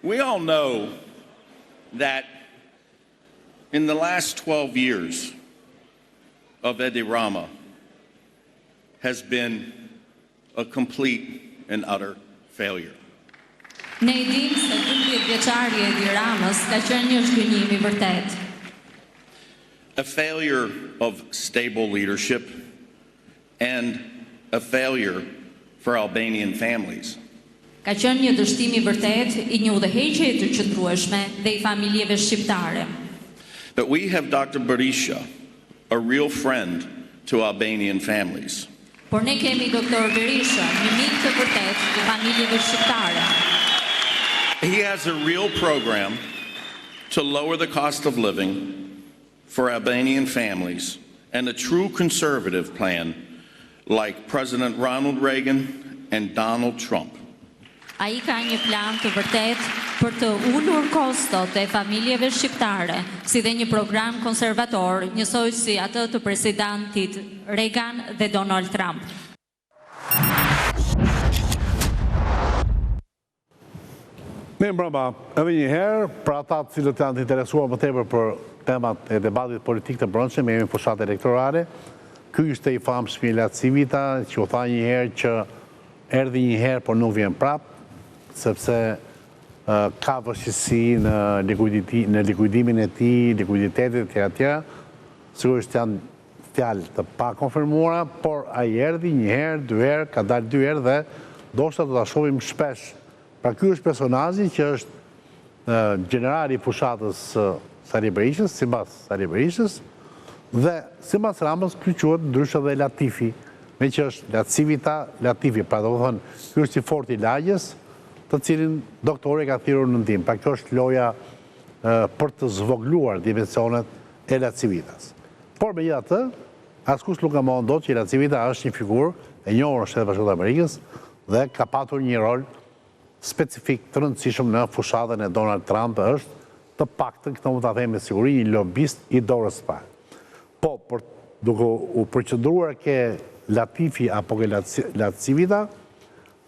We all know that in the last 12 years of Edi Rama has been a complete and utter failure. Ne dim se 12 vjeçari e Edi Ramës ka qenë një zhgënjim I vërtet. A failure of stable leadership and a failure for Albanian families. Ka qenë një dështim I vërtet I një udhëheqje të qëndrueshme dhe I familjeve shqiptare. But we have Dr. Berisha, a real friend to Albanian families. Por ne kemi Dr. Berisha, një mik të vërtet I familjeve shqiptare. He has a real program to lower the cost of living for Albanian families and a true conservative plan like President Ronald Reagan and Donald Trump. Ai ka një plan të vërtet për të ulur kostot e familjeve shqiptare, si dhe një program konservator, njësoj si atë të presidentit Reagan dhe Donald Trump. Me mbrëma, edhe një herë, pra ata të cilët janë të interesuar më tepër për temat e debatit politik të brendshëm, jemi në fushat elektorale. Ky ishte I famshmi Ilat Civita, që u tha një herë që erdhi një herë, por nuk vjen prap, sepse ka vështirësi në likuidimin e tij, likuiditetit e tjera. Sigurisht janë fjalë të pa konfirmuara, por ai erdhi një herë, dy herë, ka dalë dy herë dhe ndoshta do ta shohim shpesh. Pra ky është personazhi që është generali I fushatës Sali Berishës, sipas Sali Berishës, dhe sipas Ramës ky quhet ndryshe dhe Latifi, me që është Lacivita Latifi, pra do të thonë ky është I forti I lagjes, të cilin doktori ka thirrur në ndim. Pra kjo është loja për të zvogluar dimensionet e Lacivitas. Por megjithatë, askush nuk ka mendon që Lacivita është një figurë e njohur në Shtetet Bashkuara të Amerikës dhe ka patur një rol specifik të rëndësishëm në fushatën e Donald Trump, është të paktën, këtë mund ta them me siguri, një lobist I dorës së parë. Po, por duke u përqendruar ke Latifi apo ke Lacivita,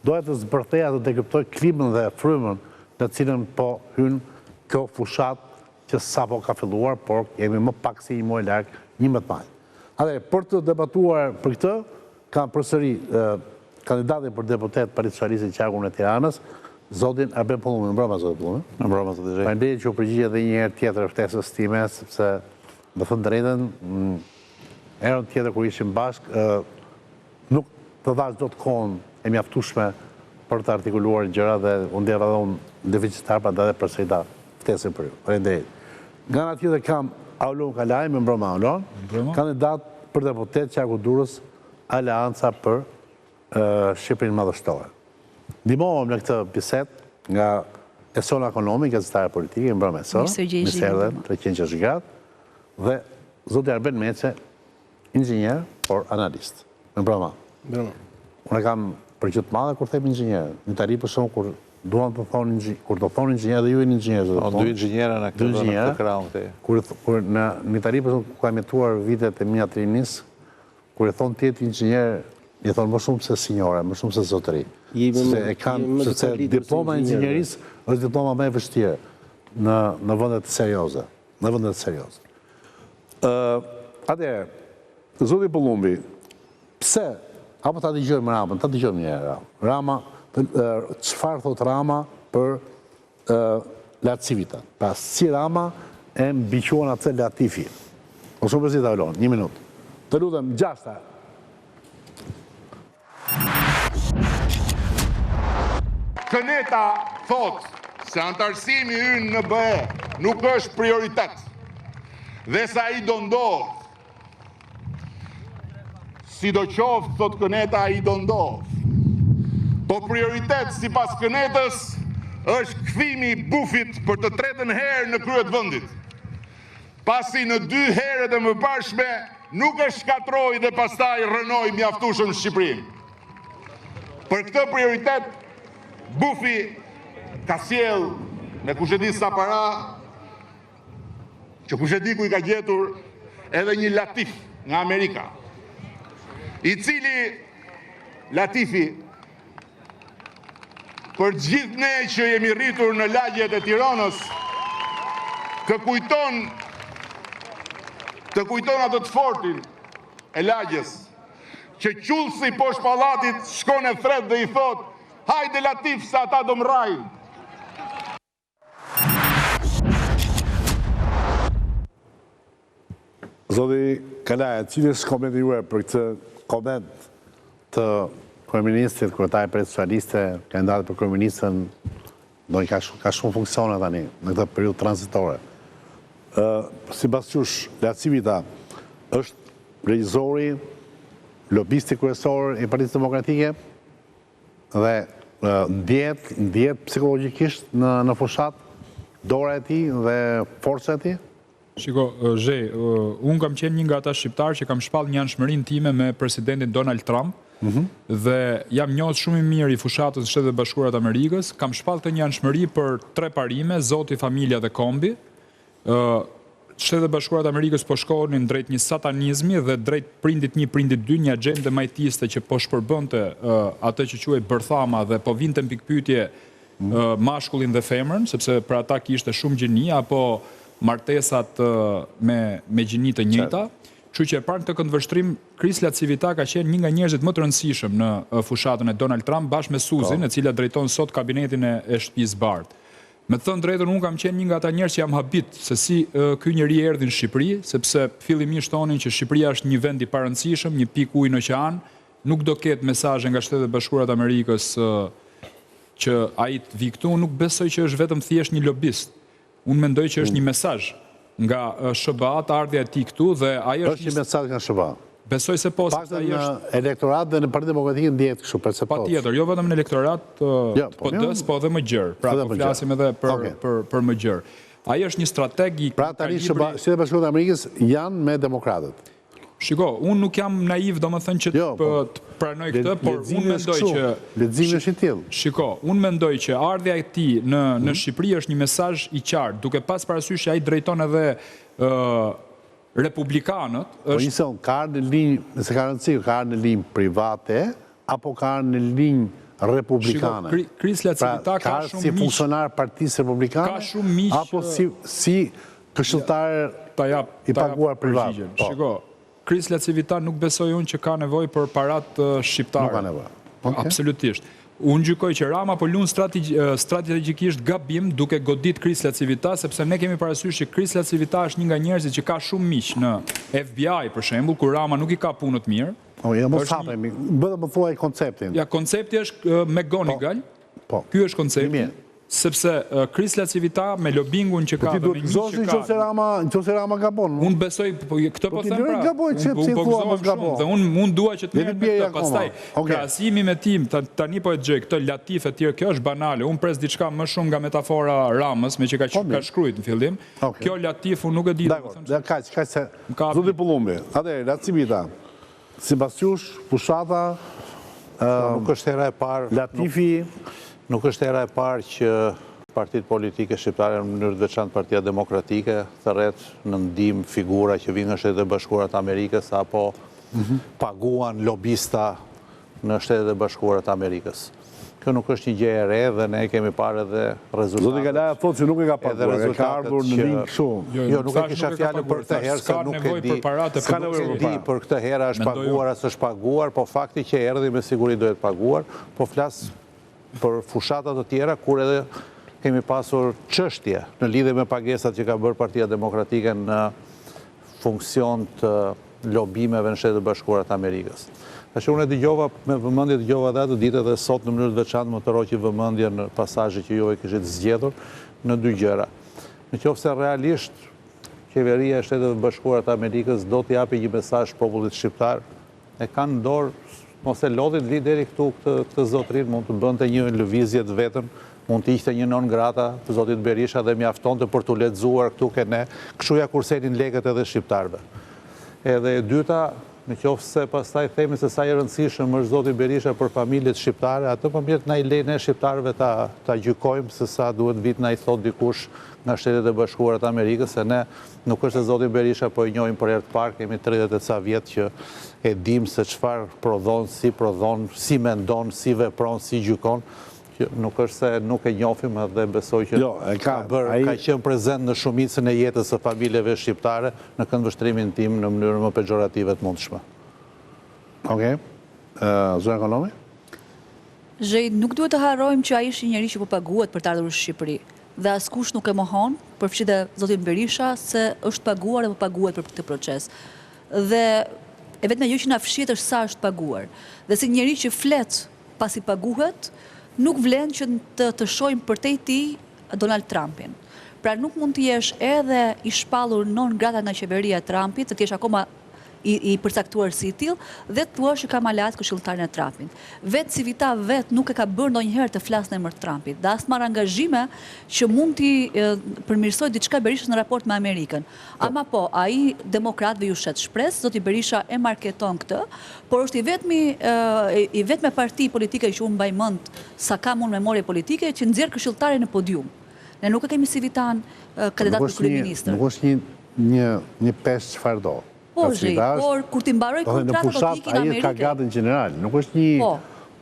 doja të zbërtheja të dekryptoj klimën dhe frymën në cilën po hyn kjo fushat që sapo ka filluar, por jemi më pak se një muaj larg, 11 maj. Atëherë, për të debatuar për këtë, kam përsëri kandidatin për deputet Partisë Socialiste Qarkun e Tiranës, zotin Arben Pollumi. Mbrëma, zotin Pollumi. Mbrëma, zotin Zhej. Faleminderit që u përgjigje edhe një herë tjetër ftesës time, sepse më thënë drejtën, herën tjetër kur ishim bashkë, nuk të dhash dot kohën e mjaftueshme për të artikuluar gjëra dhe unë ndjeva dhe unë deficitar pa dhe përsëri ta ftesën për ju. Faleminderit. Nga ana tjetër kam Aulon Kalaj, me mbrëma Aulon, kandidat për deputet Qarku Durrës, Aleanca për Shqipërinë Madhështore. Ndihmohem në këtë bisedë nga Esona Ekonomi, gazetare politike, mbrëma Eson, Miserdhe, 360 gradë, dhe zoti Arben Meçe, inxhinier, por analist. Mbrëma. Unë kam përgjithë madhe kur them inxhinier. Në tani për shkak kur duan të thonë kur do thonë inxhinier dhe ju jeni inxhinier. Dy inxhinierë në këtë krahun këtej. Kur në tani për shkak kam jetuar vitet e mia të rinis, kur e thon ti inxhinier, i thon më shumë se sinjore, më shumë se zotëri. Se e kanë sepse diploma e inxhinierisë është diploma më e vështirë në vende të serioze, në vende të serioze. Atëherë, zoti Pollumbi, pse apo ta dëgjojmë Ramën, ta dëgjojmë një herë. Rama, çfarë thot Rama për Lacivita? Pra si Rama e mbiquan atë Latifi. O shumë përzi të Aulon, 1 minutë. Të lutem, gjashta. Këneta thot se antarësimi ynë në BE nuk është prioritet dhe sa I do ndodh. Si do qoftë, thot Këneta, I do ndodh. Po prioritet si pas Kënetës është kthimi I Bufit për të tretën herë në krye të vendit. Pasi në 2 herët e mëparshme nuk e shkatroi dhe pastaj rënoi mjaftueshëm Shqipërinë. Për këtë prioritet Bufi ka sjell me kush e di sa para, që kush e di ku I ka gjetur edhe një Latif nga Amerika, I cili Latifi për gjithë ne që jemi rritur në lagjet e Tiranës, të kujton atë të fortin e lagjes, që qullësi poshtë pallatit shkon e thret dhe i thot, hajde Latif se ata do mrajnë. Zoti Kalaja, cili është komenti juaj për këtë koment të kryeministit, kryetari Partisë Socialiste, kandidatit për kryeministën, do një ka shumë funksione tani në këtë periudhë tranzitore. Sipas jush, Leat Civita është regjizori, lobisti kryesor i Partisë Demokratike dhe ndjehet psikologjikisht në fushat dora e tij dhe forca e tij. Shiko, Zhe, unë kam qenë një nga ata shqiptarë që kam shpall një anshmërinë time me presidentin Donald Trump dhe jam njohës shumë i mirë i fushatës së Shtetet Bashkuara të Amerikës. Kam shpall të një anshmëri për 3 parime, Zoti, familja dhe kombi. Shtetet Bashkuara të Amerikës po shkonin drejt një satanizmi dhe drejt prindit 1, prindit 2, një agjende majtiste që po shpërbënte atë që quhej bërthama dhe po vinte në pikpyetje mashkullin dhe femrën, sepse për ata kishte shumë gjini apo martesat me gjini të njëjta. Kështu që pranë këtë këndvështrim, Kris Leat Civita ka qenë një nga njerëzit më të rëndësishëm në fushatën e Donald Trump bashkë me Suzin, e cila drejton sot kabinetin e shtëpisë bardhë. Me të thënë drejtën, unë kam qenë një nga ata njerëz që jam habit se si ky njeri erdhi në Shqipëri, sepse fillimisht thonin që Shqipëria është një vend i parëndësishëm, një pikë ujë në oqean, nuk do ketë mesazhe nga Shtetet Bashkuara të Amerikës që ai të vi këtu, nuk besoj që është vetëm thjesht një lobist. Unë mendoj që është një mesazh nga SBA të ardhja e tij këtu dhe ai është një mesazh nga SBA. Besoj se po, sepse ai është në elektorat dhe në Partinë Demokratike ndjehet kështu perceptohet. Patjetër, jo vetëm në elektorat, po edhe më gjerë. Pra po flasim edhe për më gjerë. Ai është një strateg i Pra tani Shtetet Bashkuara të Amerikës janë me demokratët. Shiko, unë nuk jam naiv, domethënë që të pranoj këtë, por unë mendoj që leximi është i tillë. Shiko, unë mendoj që ardhja e tij në Shqipëri është një mesazh i qartë, duke pas parasysh që ai drejton edhe republikanët. Po njëson, ka në linjë, nëse ka rëndësi, ka në linjë private apo ka në linjë republikane? Shiko, Kris Leat Civita ka shumë miq. Si funksionar Partisë Republikane? Ka shumë miq. Apo si këshilltar i paguar privat? Shiko, Kris Leat Civita nuk besoj unë që ka nevojë për parat shqiptare. Nuk ka nevojë. Absolutisht. Unë gjykoj që Rama po lun strategjikisht gabim duke godit Kris Leat Civita, sepse ne kemi parasysh që Kris Leat Civita është një nga njerëzit që ka shumë miq në FBI, për shembull, kur Rama nuk i ka punët mirë. Mos hapemi, bëhet më thuaj konceptin. Ja, koncepti është McGonigal. Ky është koncepti. Sepse Kris Leat Civita me lobingun që ka dhe me një që ka... Nëse Rama gabon. Unë besoj, këtë po them pra, unë po gëzova dhe unë dua që të merret me këtë. Pastaj, krahasimi me tim, tani po e gjej këtë Latif e tjerë, kjo është banale. Unë pres diçka më shumë nga metafora Ramës, me që ka shkruajt në fillim. Kjo Latif unë nuk e di. Kaq se zoti Pullumbi. Atëherë, Leat Civita, sipas jush, fushata nuk është hera e parë. Latifi nuk është hera e parë që partitë politike shqiptare, në mënyrë të veçantë Partia Demokratike, thërret në ndihmë figura që vinë nga Shtetet e Bashkuara të Amerikës apo paguan lobista në Shtetet e Bashkuara të Amerikës. Kjo nuk është një gjë e re dhe ne kemi parë edhe rezultatet. Zoti Kalaja thotë se nuk e ka paguar, ka ardhur në linjë kështu. Jo, nuk e kisha fjalën për këtë herë se nuk e di për këtë herë është paguar as është paguar, po fakti që erdhi me siguri duhet paguar, po flas për fushatat të tjera, kur edhe kemi pasur çështje në lidhje me pagesat që ka bërë Partia Demokratike në funksion të lobimeve në Shtetet Bashkuara të Amerikës. Tash unë dëgjova me vëmendje dhe atë ditë dhe sot në mënyrë të veçantë më tërhoqi vëmendje në pasazhe që ju e kishit zgjedhur në 2 gjëra. Nëse realisht qeveria e Shtetet Bashkuara të Amerikës do të japë një mesazh popullit shqiptar, e kanë në dorë. Mos e lodhin lideri këtu këtë zotrin, mund të bënte një lëvizje të vetën, mund të ishte një non grata të zotit Berisha dhe mjaftonte për të lexuar këtu ke ne, kështu ja kursenin lekët edhe shqiptarëve. Edhe e dyta, nëse pastaj themi se sa i rëndësishëm është zoti Berisha për familjet shqiptare, atë më mirë na i lejnë ne shqiptarëve ta gjykojmë se sa duhet vit na i thot dikush nga Shtetet e Bashkuara të Amerikës, se ne nuk është se zoti Berisha po i njohim për herë të parë, kemi 30 e ca vjet që e dim se çfarë prodhon, si mendon, si vepron, si gjykon. Nuk është se nuk e njofim edhe besoj që ka qenë prezent në shumicën e jetës së familjeve shqiptare në këndvështrimin tim në mënyrë më pejorative të mundshme. Okej. Zonë Ekonomi? Zhej, nuk duhet të harrojmë që ai ishte njëri që po paguhet për të ardhur në Shqipëri. Dhe askush nuk e mohon, përfshirë dhe zotin Berisha, se është paguar dhe po paguhet për këtë proces. Dhe e vetëm ajo që na fshihet është sa është paguar. Dhe si njëri që flet pasi paguhet, nuk vlen që të shohim përtej tij Donald Trumpin. Pra nuk mund të jesh edhe i shpallur non grata nga qeveria e Trumpit, të jesh akoma i përcaktuar si i tillë dhe të thuash që ka malat këshilltarin e Trumpit. Vetë Civita nuk e ka bërë ndonjëherë të flasë në emër të Trumpit, dhe as marr angazhime që mund t'i përmirësoj diçka Berishës në raport me Amerikën. Ama po, ai demokratëve ju shet shpresë, zoti Berisha e marketon këtë, por është i vetme parti politike që unë mbaj mend sa kam unë memorie politike që nxjerr këshilltarin në podium. Ne nuk e kemi Civitan kandidat për kryeministër. Nuk është një pesë çfarë do. Po, por kur ti mbaroj kontratë do t'ikin Amerikë. Ai ka gatë në general, nuk është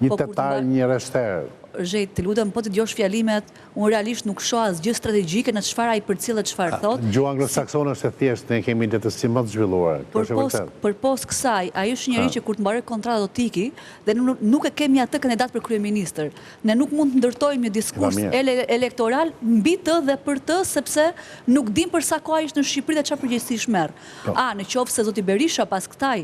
një tetar, një reshter. Zhej, të lutem, po të djosh fjalimet, unë realisht nuk shoh asgjë strategjike në çfarë ai përcjellet çfarë thot. Gjuha anglosaksone është e thjeshtë, ne kemi letësi më të zhvilluar. Përpos kësaj, ai është njëri që kur të mbaroj kontrata do t'iki dhe nuk e kemi atë kandidat për kryeministër. Ne nuk mund të ndërtojmë një diskurs elektoral mbi të dhe për të, sepse nuk dim për sa kohë ishte në Shqipëri dhe çfarë përgjegjësish merr. Nëse zoti Berisha pas kësaj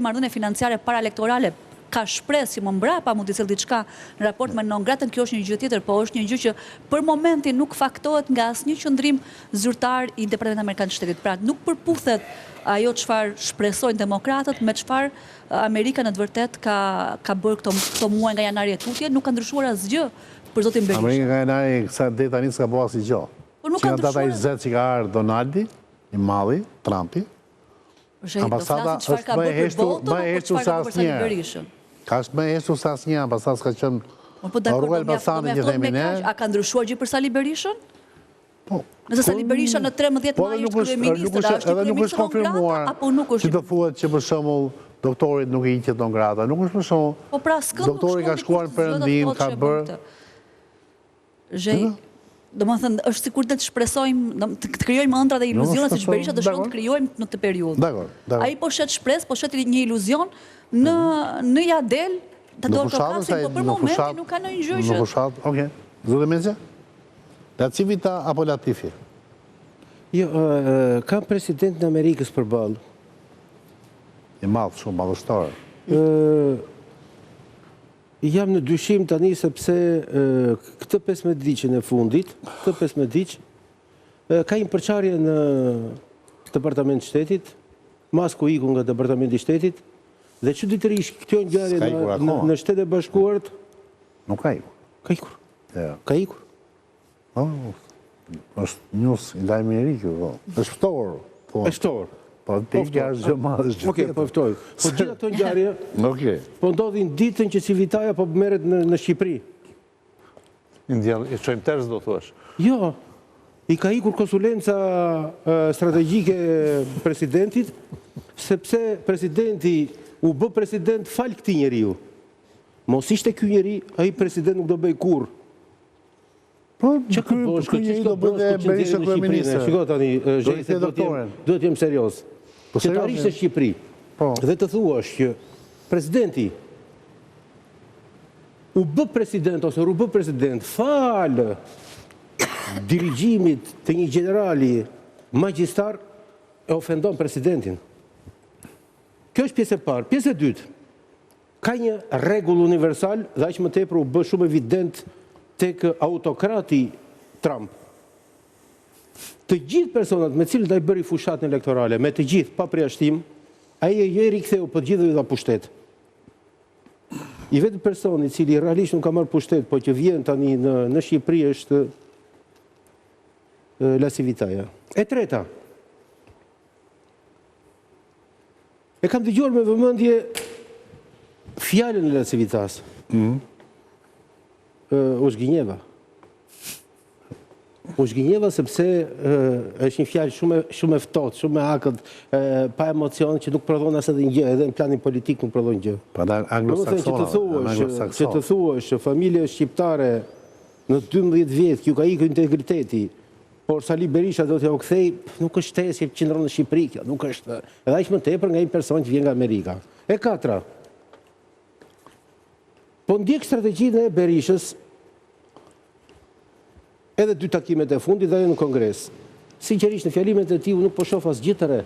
marrëdhënie financiare paraelektorale ka shpresë që më mbrapa mund të cilë diçka në raport me non gratën, kjo është një gjë tjetër, po është një gjë që për momentin nuk faktohet nga asnjë qendrim zyrtar i Departamentit Amerikan të Shtetit. Pra nuk përputhet ajo çfarë shpresojnë demokratët me çfarë Amerika në të vërtet ka bërë këto muaj nga janari e tutje, nuk ka ndryshuar asgjë për zotin Berisha. Amerika nga janari sa deri tani s'ka bërë asgjë. Po nuk ka ndryshuar. Që nga data 20 që ka ardhur Donaldi, i malli, Trumpi. Ambasada është më e heshtur sa asnjëherë. Ka është më e heshtur sa asnjëherë, ambasada s'ka qenë Rruga Elbasanit që themi ne. A ka ndryshuar gjë për Sali Berishën? Po. Nëse Sali Berisha në 13 maj është kryeministër, edhe nuk është konfirmuar që të thuhet që për shembull doktorit nuk i hiqet non grata, nuk është për shembull. Doktori ka shkuar në Perëndim, ka bërë. Zhej, domethënë është sikur të shpresojmë, të krijojmë ëndra dhe iluzione siç Berisha dëshiron të krijojmë në këtë periudhë. Dakor. Ai po shet shpresë, po shet një iluzion në ja del të dorë krokasin, po për momentin nuk ka ndonjë gjë që. Në fushat, okej. Zotë Mezja? La Civita apo Latifi? Jo, kam president në Amerikës përballë. I madh, shumë madhështor. Jam në dyshim tani sepse këtë 15 diqën e fundit, ka një përçarje në Departament Shtetit, mas ku iku nga Departamenti Shtetit, dhe çuditërisht kjo ngjarje në Shtetet Bashkuar nuk ka ikur. Ka ikur. Ka ikur. Është njës i lajmi i ri kjo, është ftohur. Është ftohur. Po t'ikja është gjë madhe është gjë. Okej, po ftoj. Po gjitha këto ngjarje po ndodhin ditën që Civitaja po merret në Shqipëri. I çojmë ters do thuash. Jo. I ka ikur konsulenca strategjike presidentit, sepse presidenti u bë president fal këtij njeriu. Mos ishte ky njeri, ai president nuk do bëj kurrë. Po, ky njeri do bëjë Berisha kryeministër. Shiko tani, duhet jem serioz. Që të arrish në Shqipëri dhe të thuash që presidenti u bë president ose u bë president falë dirigjimit të një generali magjistar, e ofendon presidentin. Kjo është pjesë e parë. Pjesë e dytë, ka një rregull universal dhe aq më tepër u bë shumë evident tek autokrati Trump. Të gjithë personat me cilët ai bëri fushatën elektorale, me të gjithë pa përjashtim, ai e riktheu po të gjithëve dha pushtet. I vetë personi i cili realisht nuk ka marrë pushtet, po që vjen tani në Shqipëri është La Civitaja. E treta. E kam dëgjuar me vëmendje fjalën e La Civitas. U zgjinjeva. U zgjinjeva sepse është një fjalë shumë e ftohtë, shumë e akët, pa emocion, që nuk prodhon as edhe gjë, edhe në planin politik nuk prodhon gjë. Që të thuash familje shqiptare në 12 vjet që ka ikur integriteti, por Sali Berisha do t'ja u kthej, nuk është shtesë që qëndron në Shqipëri, kjo nuk është, edhe aq më tepër nga një person që vjen nga Amerika. E katra. Po ndjek strategjinë e Berishës edhe 2 takimet e fundit dhe në Kongres. Sinqerisht, në fjalimet e tij nuk po shoh asgjë të re.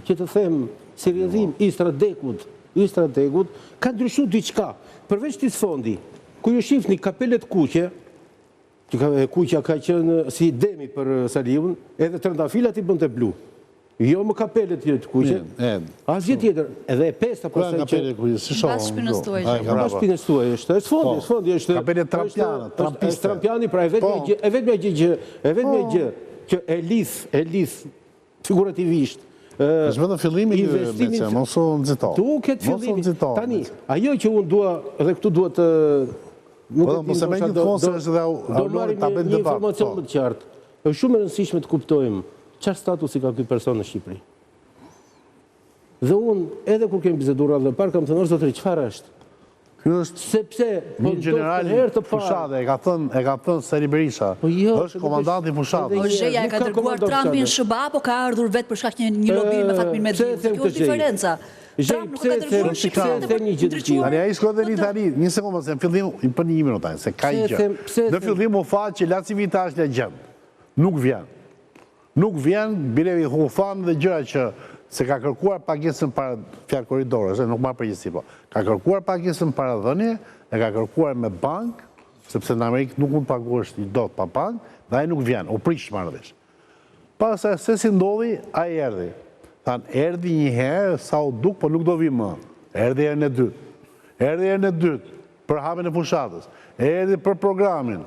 Që të them, si rrjedhim i strategut, ka ndryshuar diçka. Përveç këtij fondi, ku ju shihni kapelet kuqe, që kuqja ka qenë si demi për Saliun, edhe trëndafilat i bënte blu. Jo më kapelet të kuqe, asgjë tjetër. Edhe e pesta pasaj që... Bas shpinës tuaj. Bas shpinës tuaj është. Fondi është... Kapelet trampiste. Trampiani, pra e vetmja gjë që e lith figurativisht. është vetëm fillimi i mos u nxito. Tu këtë fillimi. Tani, ajo që unë dua, edhe këtu duhet të... Po se me një kohë se është dhe aulori ta bëjmë debat. Një informacion më të qartë. është shumë e rëndësishme të kuptojmë çfarë statusi ka ky person në Shqipëri. Dhe unë, edhe kur kemi bizeduar radhën e parë, kam thënë zotëri, çfarë është? Ky është sepse një general fushate, e ka thënë Sali Berisha. Është komandanti fushate. Ozheja e ka dërguar Trumpin SBA, apo ka ardhur vetë për shkak një lobi me Fatmin Medvedev? Kjo është diferenca. Trump nuk ka dërguar Shqipërinë. Tani ai shkoi në Itali, një sekondë, se në fillim për një minutë, se ka një gjë. Në fillim u tha që Lacivita është legjend. Nuk vjen. Nuk vjen, bile u thanë dhe gjëra që se ka kërkuar pagesën para fjalë korridorës, nuk marr përgjegjësi po. Ka kërkuar pagesën para dhënie, e ka kërkuar me bank, sepse në Amerikë nuk mund paguash dot pa bank, dhe ai nuk vjen, u prish marrëvesh. Pastaj se si ndodhi, ai erdhi. Than erdhi një herë sa u duk, po nuk do vi më. Erdhi herën e dytë. Erdhi herën e dytë për hapjen e fushatës. Erdhi për programin.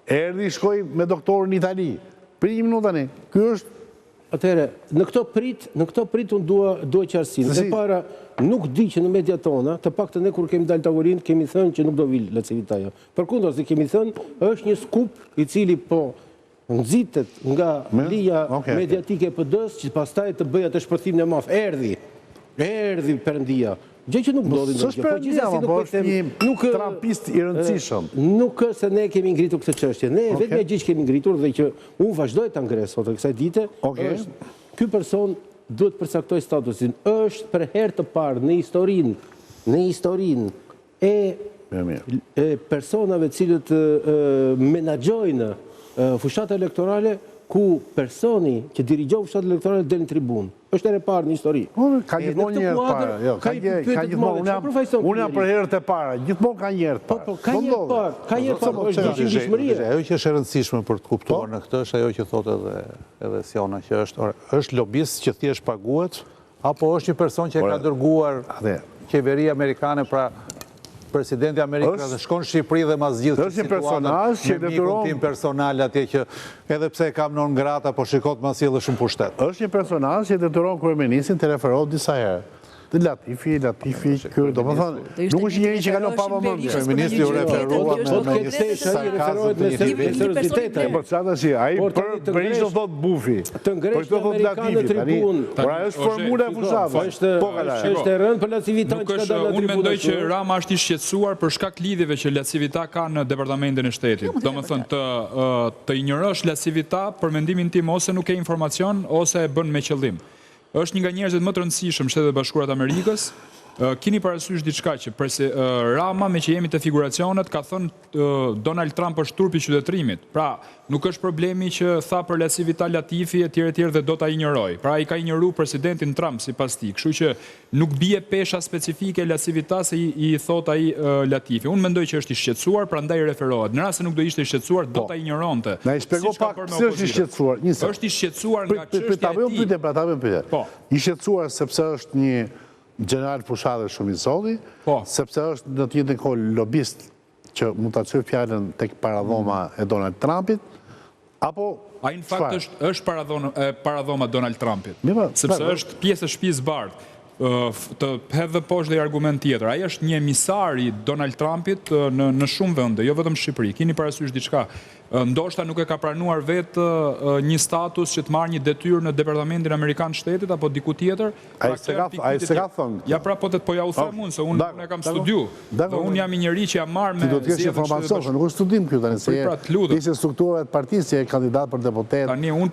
Erdhi shkoi me doktorin në Itali. Për një minutë tani. Ky është Atëherë, në këto prit unë dua qartësinë. E para, nuk di që në media tona, të paktën ne kur kemi dalë tavolinë, kemi thënë që nuk do vi Lacivitaja. Përkundër, kemi thënë, është një skup i cili po nxitet nga lija mediatike e PD-s, që pastaj të bëj atë shpërthimin e madh. Erdhi Perëndia. Gjë që nuk ndodhi ndonjë. Po gjithsesi nuk është një trampist i rëndësishëm. Nuk është se ne kemi ngritur këtë çështje. Ne vetëm gjë që kemi ngritur dhe që unë vazhdoj ta ngres sot kësaj dite, është ky person duhet përcaktoj statusin. Është për herë të parë në historinë e personave të cilët menaxhojnë fushatë elektorale, ku personi që dirigjon fushatë elektorale del në tribunë. Është herë e parë në histori. Ka gjithmonë një herë të parë. Jo, ka gjithmonë. Unë jam për herët e para. Gjithmonë ka një herë të parë. Ka një herë të parë. Ka një herë të parë. Është gjithëmëria. Ajo që është e rëndësishme për të kuptuar në këtë është ajo që thotë edhe Siona, që është lobist që thjesht paguhet, apo është një person që ka dërguar qeveria amerikane, pra presidenti Amerikës dhe shkon në Shqipëri dhe mas gjithë është një personazh që detyron tim personal atje që edhe pse kam non grata, po shikot mas sjellë shumë pushtet. Është një personazh që detyron kryeministin të referohet disa herë. Të Latifi, ky, domethënë, nuk është njëri që kalon pa vëmendje. Kryeministi u referua me sarkazëm dhe seriozitetin. Po çfarë tash? Ai për Berishën thot bufi. Për këtë thot Latifi tani. Por ajo është formula e fushatës. Është e rënë për Lacivitan që ka dalë në tribunë. Unë mendoj që Rama është i shqetësuar për shkak lidhjeve që Lacivita ka në departamentin e shtetit. Domethënë të injorosh Lacivita për mendimin tim ose nuk ke informacion ose e bën me qëllim. Është një nga njerëzit më të rëndësishëm Shtetet e Bashkuara të Amerikës. Kini parasysh diçka që Rama, me që jemi të figuracionet, ka thënë Donald Trump është turpi i qytetërimit. Pra, nuk është problemi që tha për Lacivita Latifi e tjerë dhe do ta injoroj. Pra, i ka injoru presidentin Trump sipas tij. Kështu që nuk bie pesha specifike Lacivita se i thot ai Latifi. Unë mendoj që është i shqetësuar, prandaj referohet. Në rast se nuk do ishte i shqetësuar, do ta injoronte. Na i shpjegoj pak pse është i shqetësuar. Është i shqetësuar nga çështja e tij. I shqetësuar sepse është një general fushate shumë i zoti, sepse është në të njëjtën kohë lobist që mund ta çojë fjalën tek paradhoma e Donald Trumpit, apo ai në fakt është paradhoma Donald Trumpit, sepse është pjesë e shtëpisë bardhë. të hedhë dhe poshtë dhe i argument tjetër. Ai është një emisar i Donald Trumpit në shumë vende, jo vetëm Shqipëri. Keni parasysh diçka. Ndoshta nuk e ka pranuar vetë një status që të marrë një detyrë në Departamentin Amerikan të Shtetit apo diku tjetër. Ai se ka thënë. Ja pra po ja u them unë se unë e kam studiu. Dhe unë jam i njeri që jam marrë me ti do të kesh informacion, se nuk është studim kjo tani, se ishte struktura e partisë që e kandidat për deputet. Tani unë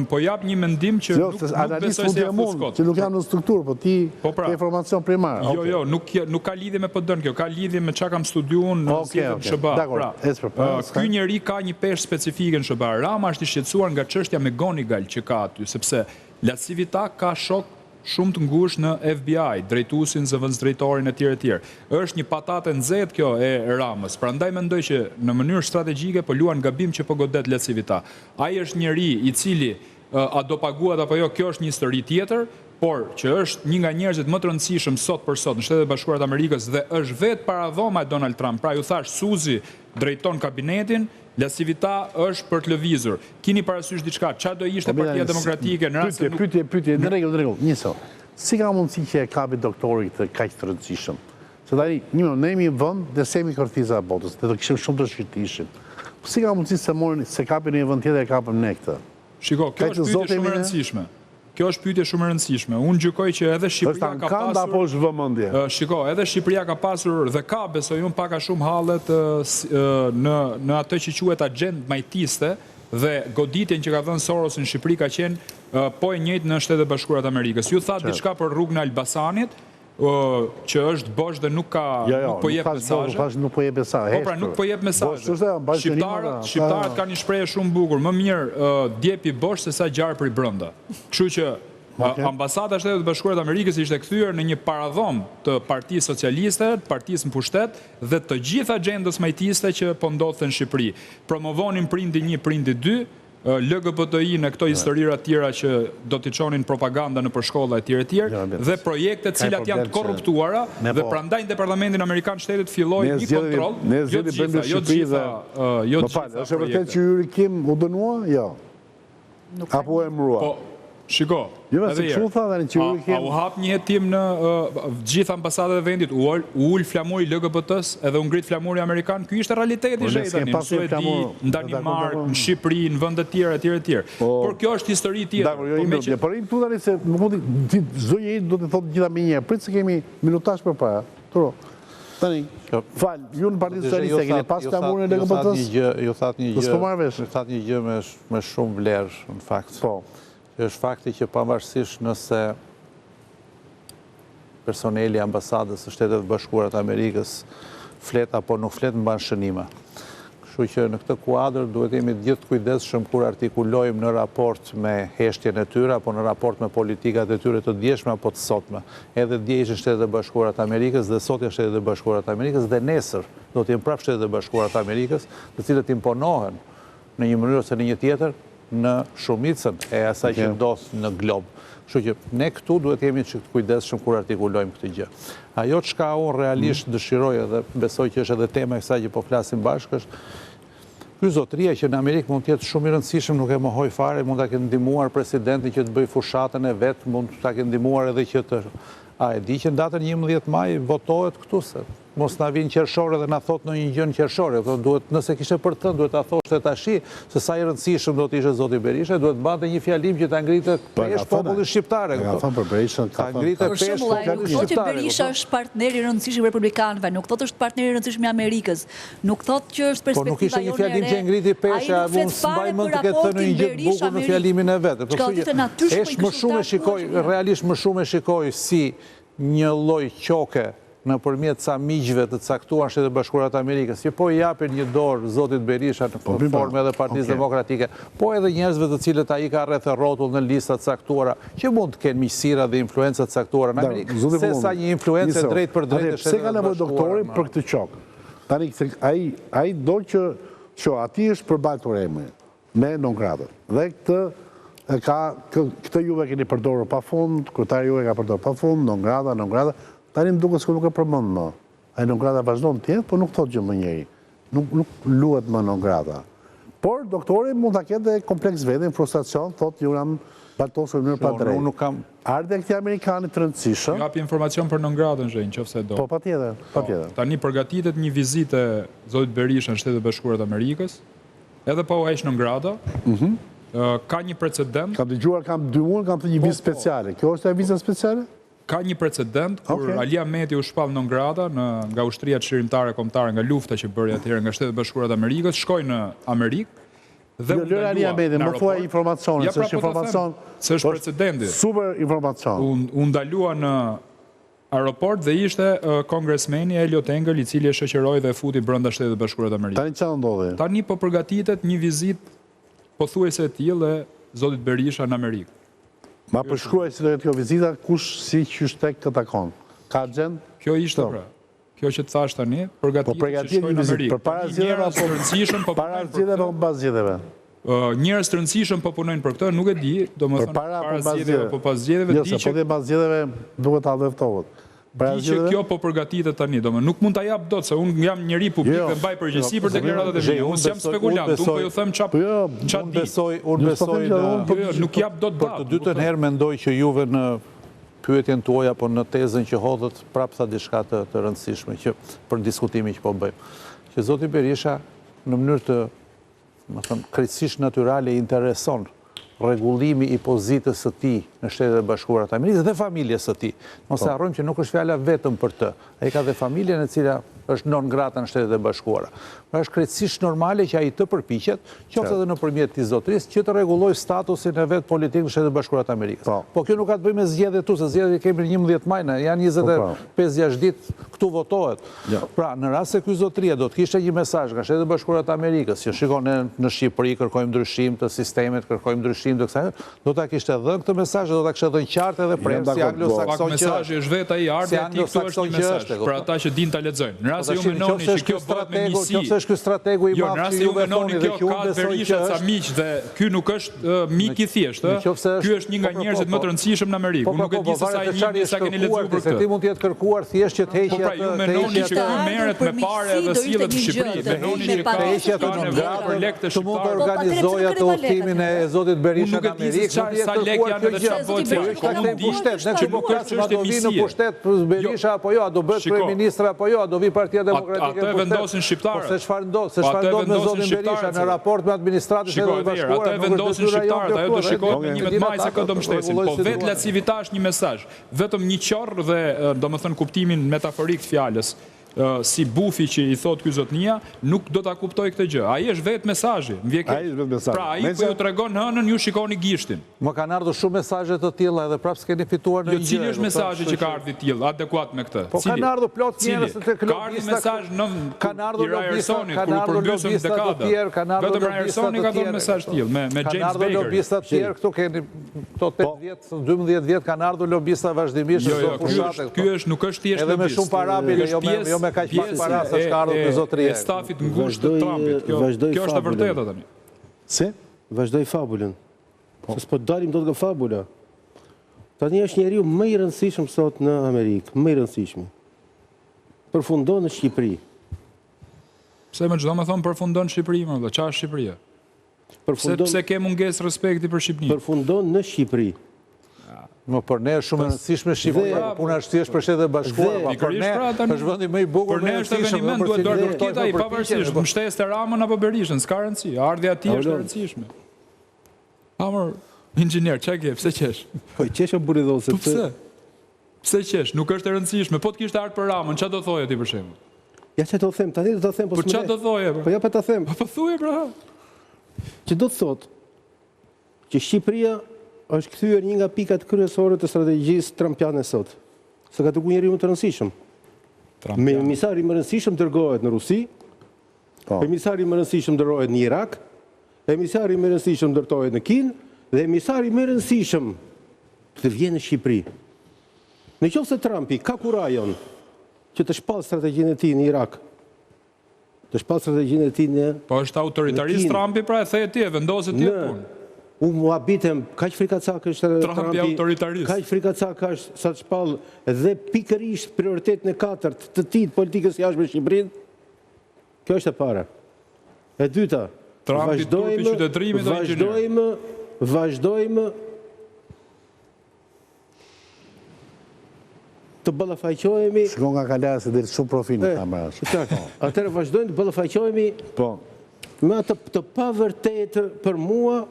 po jap një mendim që nuk besoj se që nuk jam në strukturë, po ti ke informacion primar. Jo, nuk ka lidhje me PD-n kjo, ka lidhje me çka kam studiuar në zgjedhjet SBA. Ky njeri ka një peshë specifike në SBA. Rama është i shqetësuar nga çështja me Gonigal që ka aty, sepse Lasivita ka shok shumë të ngushtë në FBI, drejtuesin, zëvendësdrejtorin e tjerë. Është një patate nxehtë kjo e Ramës. Prandaj mendoj që në mënyrë strategjike po luan gabim që po godet Lasivita. Ai është njeri i cili a do paguat apo jo, kjo është një histori tjetër, por që është një nga njerëzit më të rëndësishëm sot për sot në Shtetet Bashkuara të Amerikës dhe është vetë paradhoma e Donald Trump. Pra ju thash, Suzi drejton kabinetin, Lasivita është për të lëvizur. Keni parasysh diçka, çfarë do ishte Partia Demokratike në rast se nuk... Pyetje, në rregull. Njëso, si ka mundësi që e kapi doktori këtë kaq të rëndësishëm? Se tani, ne jemi vend dhe semi kortiza e botës, dhe të kishim shumë të shqyrtishim. Si ka mundësi se kapin një vend tjetër e kapim ne këtë? Shiko, kjo është pyetje shumë e rëndësishme. Kjo është pyetje shumë e rëndësishme. Unë gjykoj që edhe Shqipëria ka pasur... apo është vëmendje? Shiko, edhe Shqipëria ka pasur dhe ka, besoj unë, paka shumë hallet në atë që quhet agjendë majtiste dhe goditjen që ka dhënë Soros në Shqipëri ka qenë po e njëjtë në Shtetet Bashkuara të Amerikës. Ju thatë diçka për rrugën e Elbasanit, që është bosh dhe nuk po jep mesazhe. Nuk po jep mesazhe. Po pra nuk po jep mesazhe. Shqiptarët kanë një shprehje shumë bukur, më mirë djepi bosh se sa gjarë për i brenda. Kështu që Ambasada e Shtetit Bashkuar të Amerikës ishte kthyer në një paradhom të Partisë Socialiste, të Partisë në pushtet dhe të gjithë agjendës majtiste që po ndodhte në Shqipëri. Promovonin prindi 1, prindi 2, LGBTI në këto historira tjera që do t'i çonin propaganda në përshkolla e tjere, dhe projekte cilat janë të korruptuara, dhe prandaj në Departamentin Amerikan të Shtetit filloi një kontroll, jo gjitha. Është vërtet që Yuri Kim u dënua? Jo. Apo e mbrua? Shiko, a u hap një hetim në gjithë ambasadat e vendit, u ul flamuri LGBT-s edhe u ngrit flamuri Amerikan, ky ishte realiteti tani, në Suedi, në Danimark, në Shqipëri, në vende tjera, tjera. Por kjo është histori tjetër. Por im tu tani se çdo njeri do të thotë gjitha më një herë, prit se kemi minutazh përpara. Tani, fal, ju në Partinë Socialiste keni pas flamurin e LGBT-s? Ju thatë një gjë me shumë vlerë, në fakt. Po. Është fakti që pavarësisht nëse personeli ambasadës së Shtetet Bashkuara të Amerikës flet apo nuk flet mban shënime. Kështu që në këtë kuadër duhet jemi gjithë kujdesshëm kur artikulojmë në raport me heshtjen e tyre apo në raport me politikat e tyre të djeshme apo të sotme. Edhe dje ishin Shtetet Bashkuara të Amerikës dhe sot janë Shtetet Bashkuara të Amerikës dhe nesër do të jenë prapë Shtetet Bashkuara të Amerikës, të cilët imponohen në një mënyrë ose në një tjetër në shumicën e asaj që ndodh në glob. Kështu që ne këtu duhet jemi të kujdesshëm kur artikulojmë këtë gjë. Ajo çka unë realisht dëshiroj dhe besoj që është edhe tema e kësaj që po flasim bashkë është ky zotëria që në Amerikë mund të jetë shumë i rëndësishëm, nuk e mohoj fare, mund ta ketë ndihmuar presidentin që të bëjë fushatën e vet, mund ta ketë ndihmuar edhe që të e di që në datën 11 maj votohet këtu se mos na vinë qershore dhe na thot në një gjë në qershore. Nëse kishe për të duhet ta thoshte tashi se sa i rëndësishëm do të ishte zoti Berisha, duhet mbante një fjalim që ta ngritë pesh popullin shqiptar. Ka thënë për Berishën, ta ngritë pesh popullin shqiptar. Berisha është partner i rëndësishëm i republikanëve, nuk thotë është partner i rëndësishëm i Amerikës. Nuk thotë që është perspektiva jonë. Po nuk ishte një fjalim që ngriti pesha, unë s'mbaj mend të ketë thënë një gjë të bukur në fjalimin e vet. Është më shumë e shikoj, realisht më shumë e shikoj si një lloj qoke nëpërmjet ca miqve të caktuar Shtetet Bashkuara të Amerikës, që po i japin një dorë zotit Berisha në formë edhe Partisë Demokratike, po edhe njerëzve të cilët ai ka rreth rrotull në lista të caktuara, që mund të kenë miqësira dhe influenca të caktuara në Amerikë, se sa një influencë drejt për drejt e Shtetet Bashkuara. Pse ka nevojë doktori për këtë qok? Tani ai do që aty është përballur emri me non grado. Dhe këtë juve keni përdorur pafund, kryetari juve ka përdorur pafund, non grada. Tani më duket se nuk e përmend më. Ai non grada vazhdon të jetë, por nuk thotë gjë më njëri. Nuk luhet më non grada. Por, doktori mund të ketë dhe kompleks vetin, frustracion, thot, ju jam baltosur në mënyrë pa drejtë. Ardhe këti Amerikanit të rëndësishëm. Japi informacion për Nëngradën, Zhenj, qofse do. Po, patjetër. Tani përgatitet një vizitë zotit Berisha në Shtetet Bashkuara të Amerikës, edhe pa u heq Nëngrada. Ka një precedent. Kam dëgjuar, kam 2 muaj, kam të një vizë speciale. Kjo është e vizë speciale? Ka një precedent kur Ali Ahmeti u shpall Nëngrada nga ushtria çlirimtare kombëtare nga lufta që bëri atëherë nga Shtetet Bashkuara të Amerikës, shkoi në Amerikë dhe u ndalua. Ali Ahmeti, më thuaj informacionin, se është informacion, se është precedenti. Super informacion. U ndalua në aeroport dhe ishte kongresmeni Elliot Engel, i cili e shoqëroi dhe futi brenda Shtetet Bashkuara të Amerikës. Tani çfarë ndodhi? Tani po përgatitet një vizitë pothuajse e tillë e zotit Berisha në Amerikë. Ma përshkruaj si do jetë kjo vizita, kush si qysh tek këtë takon? Ka gjend? Kjo ishte pra. Kjo që të thash tani, përgatitet që shkojnë në Amerikë. Para zgjedhjeve apo para zgjedhjeve apo pas zgjedhjeve? Njerëz të rëndësishëm po punojnë për këtë, nuk e di, domethënë para zgjedhjeve apo pas zgjedhjeve, di që po pas zgjedhjeve duhet ta vëftohet. Di që kjo po përgatitet tani, domethënë nuk mund ta jap dot se unë jam njeri publik dhe mbaj përgjegjësi për deklaratat e mia. Unë jam spekulant, unë po ju them unë besoj nuk jap dot datë. Për të dytën herë mendoj që juve në pyetjen tuaj apo në tezën që hodhët prapë tha diçka të rëndësishme që për diskutimin që po bëjmë. Që zoti Berisha në mënyrë të, më thënë, krejtësisht natyrale intereson rregullimi i pozitës së tij në Shtetet e Bashkuara të Amerikës dhe familjes së tij. Mos e harrojmë që nuk është fjala vetëm për të. Ai ka dhe familjen e cila është non grata në Shtetet e Bashkuara. Pra është krejtësisht normale që ai të përpiqet, qoftë edhe nëpërmjet këtij zotërisë, që të rregullojë statusin e vet politik në Shtetet e Bashkuara të Amerikës. Po kjo nuk ka të bëjë me zgjedhjet tu, se zgjedhjet kemi në 11 maj, janë 25-6 ditë këtu votohet. Pra, në rast se ky zotëria do të kishte një mesazh nga Shtetet e Bashkuara të Amerikës, që shikon në Shqipëri kërkojmë ndryshim të sistemet, kërkojmë ndryshim të kësaj, do ta kishte dhënë këtë mesazh, do ta kishte dhënë qartë edhe prem si anglosakson që mesazhi është vetë ai ardhi aty, këtu është një mesazh për ata që din ta lexojnë. Në rast se ju mendoni që kjo bëhet me njësi, nëse është ky strategu i madh që ju mendoni dhe kjo ka Berisha ca miq dhe ky nuk është mik i thjeshtë, ky është një nga njerëzit më të rëndësishëm në Amerikë. Unë nuk e di se sa i njeh, sa keni lexuar për këtë. Ti mund të jetë kërkuar thjesht që të heqë atë. Po pra ju mendoni që ky merret me parë dhe sillet në Shqipëri, mendoni që ka heqë atë në gradë për lekë të mund të organizojë atë udhëtimin e zotit Berisha në Amerikë. Sa lekë janë edhe çfarë bëhet që nuk është do vi në pushtet për Berisha apo jo, a do bëhet kryeministër apo jo, a do vi Partia Demokratike. Atë vendosin shqiptarët. Se çfarë ndodh me zotin Berisha në raport me administratën e Bashkuara. Atë vendosin shqiptarët, ajo do shikohet me 11 maj se kë do mbështesin. Po vetë lasivitash një mesazh, vetëm një qorr dhe domethënë kuptimin metaforik të fjalës. Si bufi që i thot ky zotnia, nuk do ta kuptoj këtë gjë. Ai është vetë mesazhi. Pra ai po ju tregon hënën, ju shikoni gishtin. Më kanë ardhur shumë mesazhe të tilla edhe prapë s'keni fituar në gjë. Cili është mesazhi që ka ardhur i tillë, adekuat me këtë? Po kanë ardhur plot njerëz të ka ardhur mesazh në kanë ardhur Ryersonit, kur përmbysëm dekada. Vetëm Ryersoni ka dhënë mesazh tillë me James Baker. Kanë ardhur lobista të tjerë këtu, keni këto 8 vjet, 12 vjet kanë ardhur lobista vazhdimisht në fushate. Ky është nuk është thjesht edhe me shumë para jo me kaq pak para sa ka ardhur me zotëria. E stafit ngushtë të Trumpit. Kjo është e vërtetë tani. Si? Vazhdoj fabulën. Se s'po dalim dot nga fabula. Tani është njeriu më i rëndësishëm sot në Amerikë, më i rëndësishëm. Përfundon në Shqipëri. Pse më çdo më thon përfundon në Shqipëri, më valla, çfarë është Shqipëria? Pse ke mungesë respekti për Shqipërinë? Përfundon në Shqipëri. Më për ne është shumë e rëndësishme Shqipëria, puna është thjesht për Shtetet e Bashkuara, për ne është vendi më i bukur, për ne është eveniment, duhet dorë rrokita i pavarësisht, mbështeste Ramën apo Berishën, s'ka rëndësi, ardhja e tij është e rëndësishme. Amor, inxhinier, çka ke, pse qesh? Po qesha burri dhosë. Pse? Pse qesh? Nuk është e rëndësishme, po të kishte ardhur për Ramën, çfarë do thoje ti për shembull? Ja çfarë do them, tani do ta them po s'më. Po çfarë do thoje? Po ja pa ta them. Po thuaj pra. Që do të thotë që Shqipëria është kthyer një nga pikat kryesore të strategjisë trumpiane sot. Se ka dërguar njeriu më të rëndësishëm. Emisari më rëndësishëm dërgohet në Rusi, emisari më rëndësishëm dërgohet në Irak, emisari më rëndësishëm dërtohet në Kinë dhe emisari më rëndësishëm të vjen në Shqipëri. Nëse Trumpi ka kurajon që të shpall strategjinë e tij në Irak, të shpall strategjinë e tij në Po është autoritarist Trumpi, pra e the ti, e vendoset ti punë. Unë mua bitem, kaq frikacak është Trumpi autoritarist. Kaq frikacak është sa të shpall dhe pikërisht prioritetin e katërt të tij politikës jashtme në Shqipërinë. Kjo është e para. E dyta, Trumpi turpi qytetërimit o inxhinier. Vazhdojmë të ballafaqohemi. Shko nga kalea se del shumë profil në kamerash. Atëherë vazhdojmë të ballafaqohemi me atë të pavërtetë për mua,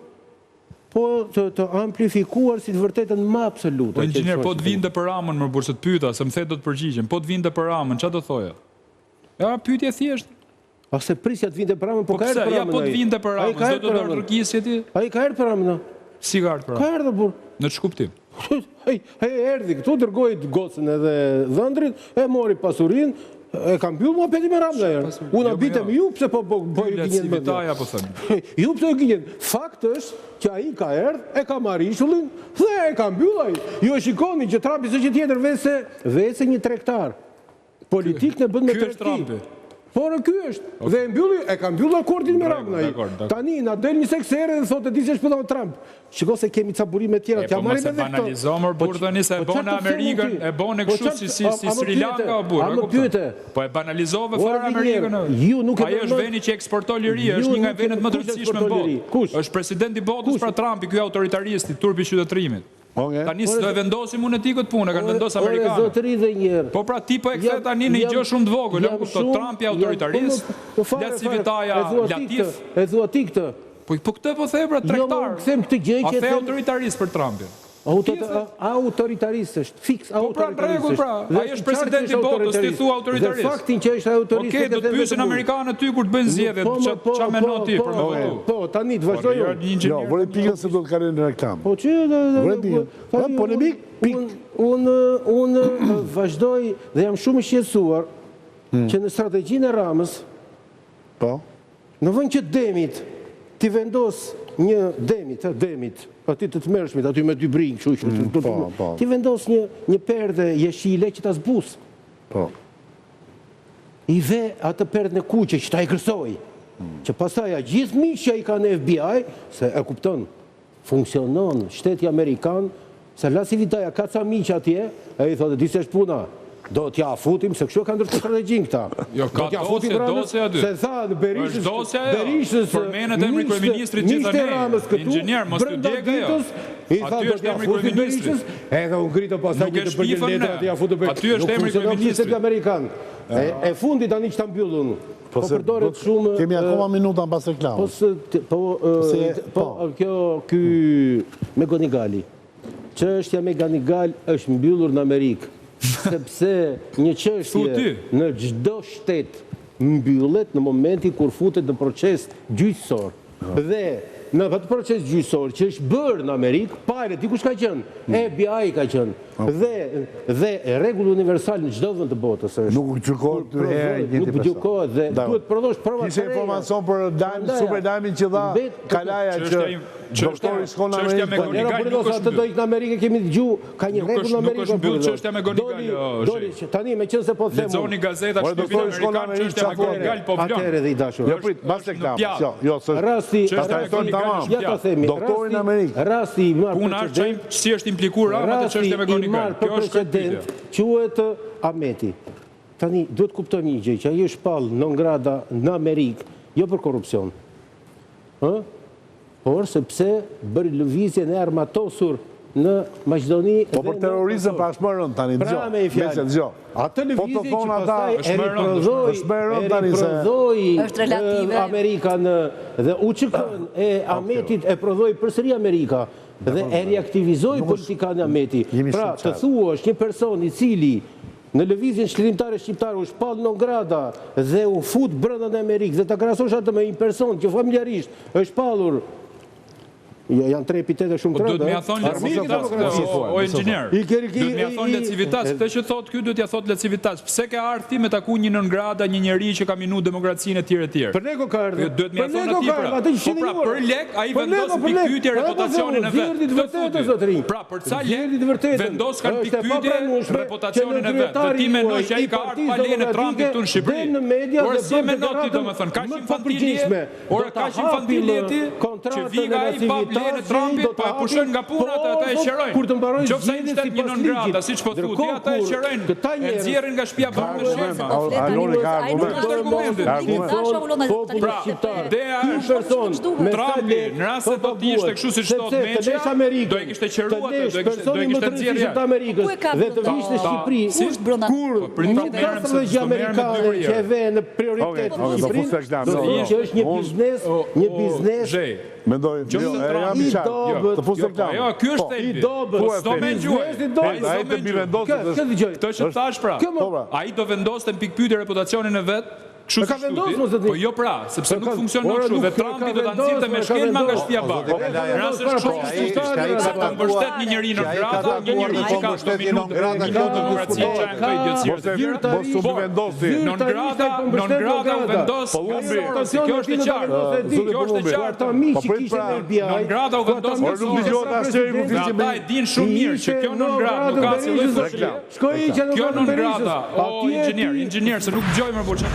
po të amplifikuar si të vërtetën më absolute. Po inxhinier, po të vinte për Ramën më burse të pyeta, se më the do të përgjigjem. Po të vinte për Ramën, çfarë do thoja? Ja, pyetje thjesht. A se prisja të vinte për Ramën, po ka erdhur për Ramën. Ja, po të vinte për Ramën, do të dorë rrugësi ti? Ai ka erdhur për Ramën. Si ka erdhur për Ramën? Ka erdhur burr. Në ç'kuptim? Ai erdhi këtu, dërgoi gocën edhe dhëndrit, e mori pasurinë, e kam mbyll mua peti me Ramën. Unë abitem ju pse po ju gjenjen me vitaja po thënë. Ju pse ju gjenjen? Fakti është që ai ka erdhur, e ka marrë ishullin dhe e ka mbyll ai. Ju e shikoni që Trumpi s'është tjetër veçse një tregtar. Politikën e bën me tregti. Por ky është. Dhe e ka mbyllur akordin me Ramën ai. Tani na del një seksere dhe thotë di se shpëton Trump. Shikoj se kemi ca burime të tjera. Po mos e banalizomor burr tani se e bën Amerikën, e bën kështu si Sri Lanka o burr. Po e banalizove fare Amerikën. Ai është vendi që eksporton liri, është një nga vendet më të rëndësishme në botë. Është presidenti i botës pra Trumpi, ky autoritaristi, turpi qytetërimit. Tani do e vendosim unë ti këtë punë, kanë vendosur amerikanët. Po pra ti po e kthe tani në një gjë shumë të vogël, e kupton, Trumpi autoritarist, Lacivitaja Latif. E thua ti këtë. Po këtë po the pra tregtar. A the autoritarist për Trumpin? Autoritarist është, fiks autoritarist. Po pra rregull pra, ai është presidenti i botës, ti thua autoritarist. Dhe faktin që është autoritarist. Okej, do të pyesin amerikanët ty kur të bëjnë zgjedhjet, ç'a mendon ti për me votu? Po, tani të vazhdojmë. Jo, vore pikën se do të kalojnë në reklam. Po çë, polemik, unë vazhdoj dhe jam shumë i shqetësuar që në strategjinë e Ramës, në vend që Demit ti vendos një Demit, aty të tmerrshmit, aty me dy brinj, ti vendos një perde jeshile që ta zbus. I ve atë perdën e kuqe që ta i kërsoj, që pastaj gjithë miqtë që i kanë FBI, se e kupton, funksionon shteti Amerikan, se Lacivitaja ka ca miq atje, e i thotë, di se është puna, do t'ja futim, se kështu ka ndërtu strategjin këta. Jo, ka dosje aty. Se tha në Berishës, përmenet emri kryeministrit gjithë inxhinier, mos t'u djegë jo. Aty është emri kryeministrit. Edhe unë gritë pasaj që të përgjën letra t'ja futu për... Aty është emri kryeministrit. E fundi tani që ta mbyllun. Po përdoret shumë... Kemi akoma minuta në pas reklamës. Kjo me Gonigali. Çështja me Gonigal është mbyllur në Amerikë. Sepse një çështje në çdo shtet mbyllet në momentin kur futet në proces gjyqësor. Dhe në atë proces gjyqësor që është bërë në Amerikë, pare dikush ka qenë, FBI ka qenë. Dhe rregull universal në çdo vend të botës është. Nuk gjykohet dy herë një Nuk gjykohet dhe duhet prodhosh prova të reja. Kishte informacion për super lajmin që dha Kalaja që doktori shkon në Amerikë. Atë do ikë në Amerikë, kemi dëgjuar, ka një rregull në Amerikë. Nuk është mbyll çështja me Gonigal. Tani me qenë se po them. Lexoni gazeta shpjegimin amerikan çështja me Gonigal po vlon. Atëherë dhe i dashur. Jo prit, mbas reklam. Jo, rasti ja ta themi. Doktorin në Amerikë. Rasti i marrë puna është si është implikuar Rama te çështja me Gonigal. Kjo është precedent, quhet Ahmeti. Tani duhet kuptojmë një gjë, që ai është shpall non grata në Amerikë, jo për korrupsion. Por sepse bëri lëvizjen e armatosur në Maqedoni. Po për terrorizëm pa është më rënd tani, dëgjo. Atë lëvizje që pastaj riprodhoi Amerika dhe UÇK-n e Ahmetit e prodhoi përsëri Amerika dhe e reaktivizoi politikanë Ahmeti. Pra, të thuash një person i cili në lëvizjen shkrimtare shqiptare u shpall non grata dhe u fut brenda në Amerikë dhe ta krahasosh atë me një person që familjarisht është shpallur. Janë tre epitete shumë të rënda. Do të më thonë o inxhinier. Do të më thonë Lecivitas, këtë që thotë ky do t'ja thotë Lecivitas. Pse ke ardhur ti me taku një nën grada, një njerëz që ka minu demokracinë etj etj. Për ne ka ardhur. Do të më thonë ti pra. Po pra për lek ai vendos pikpyetje reputacionin e vet. Pra për ca lek vendos kanë pikpyetje reputacionin e vet. Do ti mendoj që ai ka ardhur pa lejen e Trumpit këtu në Shqipëri. Por si mendon ti domethënë, ka infantile. Ora ka infantile ti që viga ai pa zgjedhjen e Trumpit, po e pushojnë nga puna ata e qerojnë. Kur të mbarojnë Qofse ai shtet një non grata, siç po thotë, ata e qerojnë. E nxjerrin nga shtëpia bërë me shema. Aloni ka Trumpi, në rast se do të ishte kështu siç thotë Meçja, do e kishte qeruar, do e kishte nxjerrë Amerikës dhe të vishte Shqipëri. Kur një strategji amerikane që e vë në prioritet Shqipërinë, do të thotë që është një biznes. Mendoj, jam i qartë. Të pusë reklam. Jo, ky është thelbi. Do me gjuaj. Ai të bivendosë. Këtë që thash pra. Ai do vendoste në pikë pyetje reputacionin e vet. Kështu si shtyti, po jo pra, sepse nuk funksionon kështu dhe Trumpi do ta nxjerrte me shkelma nga shtëpia bardhë. Në rast se kështu do mbështet një njeri në grata, një njeri që ka dominuar në demokraci që janë këto idiotësi. Mos u vendosi. Non grata u vendos. Kjo është e qartë. Kjo është e qartë. Non grata u vendos. Ata e din shumë mirë që kjo non grata nuk ka asnjë lloj. Kjo non grata, o inxhinier, se nuk dëgjoj më burçë.